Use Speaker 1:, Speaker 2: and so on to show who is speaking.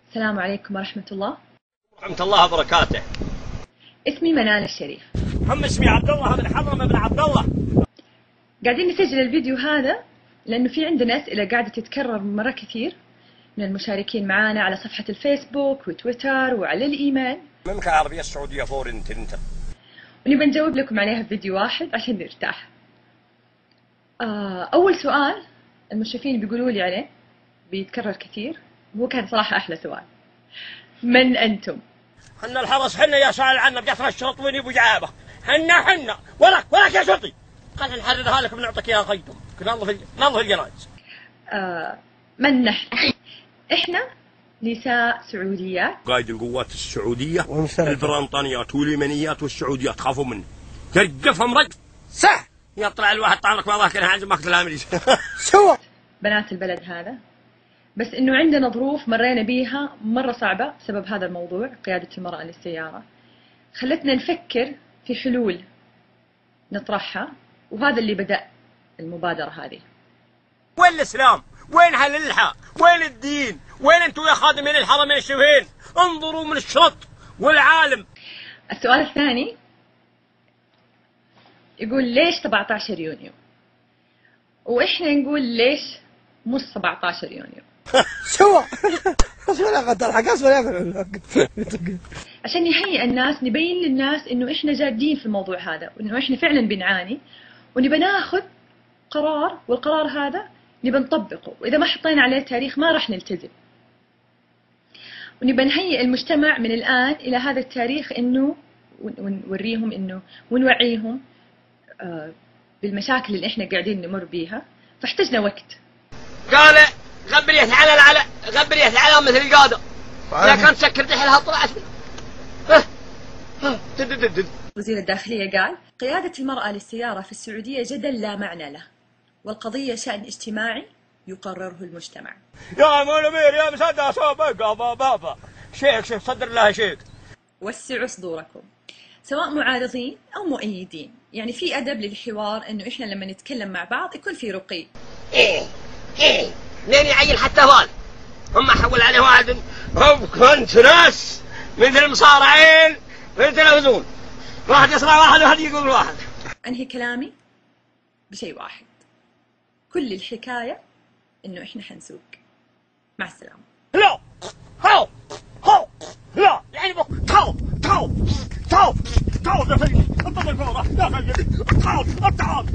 Speaker 1: السلام عليكم ورحمة الله.
Speaker 2: ورحمة الله وبركاته.
Speaker 1: اسمي منال الشريف.
Speaker 2: هم اسمي عبد الله بن حضرم بن عبد الله.
Speaker 1: قاعدين نسجل الفيديو هذا لأنه في عندنا أسئلة قاعدة تتكرر مرة كثير من المشاركين معانا على صفحة الفيسبوك وتويتر وعلى الإيميل.
Speaker 2: المملكة العربية السعودية فورن تنتر.
Speaker 1: ونبي نجاوب لكم عليها في فيديو واحد عشان نرتاح. أول سؤال المشرفين بيقولوا لي عليه بيتكرر كثير، وهو كان صراحة أحلى سؤال. من أنتم؟
Speaker 2: حنا الحرس، حنا يا سائل عنا بجثر الشرط وين يبو جعابه، حنا ولك يا شرطي، خلنا نحررها لك بنعطيك يا خيتم، نظف الجنائز.
Speaker 1: من نحن؟ إحنا نساء سعوديات،
Speaker 2: قائد القوات السعودية، البريطانيات واليمنيات والسعوديات خافوا مني، ترجفهم رجف صح، يطلع الواحد طعنك ما ظهر عند مقتل الامريكي.
Speaker 1: سوا بنات البلد هذا، بس إنه عندنا ظروف مرينا بيها مرة صعبة بسبب هذا الموضوع، قيادة المرأة للسيارة، خلتنا نفكر في حلول نطرحها، وهذا اللي بدأ المبادرة هذه.
Speaker 2: وين الإسلام؟ وين أهل اللحى؟ وين الدين؟ وين أنتم يا خادمين الحرمين الشريفين؟ انظروا من الشرط والعالم.
Speaker 1: السؤال الثاني يقول ليش 17 يونيو؟ وإحنا نقول ليش مش 17 يونيو؟
Speaker 3: سوا
Speaker 1: عشان نهيئ الناس، نبين للناس إنه إحنا جادين في الموضوع هذا، وإنه إحنا فعلا بنعاني، ونبى ناخذ قرار، والقرار هذا نبى نطبقه، وإذا ما حطينا عليه تاريخ ما راح نلتزم. ونبى نهيئ المجتمع من الآن إلى هذا التاريخ، إنه ونوريهم إنه ونوعيهم بالمشاكل اللي إحنا قاعدين نمر بيها، فاحتجنا وقت.
Speaker 2: قال غبريت على مثل القادة، لا كان سكر دحلها طلعت.
Speaker 1: وزير الداخلية قال قيادة المرأة للسيارة في السعودية جدل لا معنى له، والقضية شأن اجتماعي يقرره المجتمع.
Speaker 2: يا منمير يا مسدى صوبك بابا شيك صدر الله شيك.
Speaker 1: وسعوا صدوركم، سواء معارضين أو مؤيدين، يعني في أدب للحوار، إنه إحنا لما نتكلم مع بعض يكون في رقي.
Speaker 2: لين يعين حتى فال، هم حول عليه واحد هم كنت ناس مثل مصارعين في التلفزيون، واحد يصنع واحد وواحد يقول واحد.
Speaker 1: أنهي كلامي بشيء واحد، كل الحكاية إنه إحنا حنسوق. مع السلامة.
Speaker 2: لا لا يعني تعال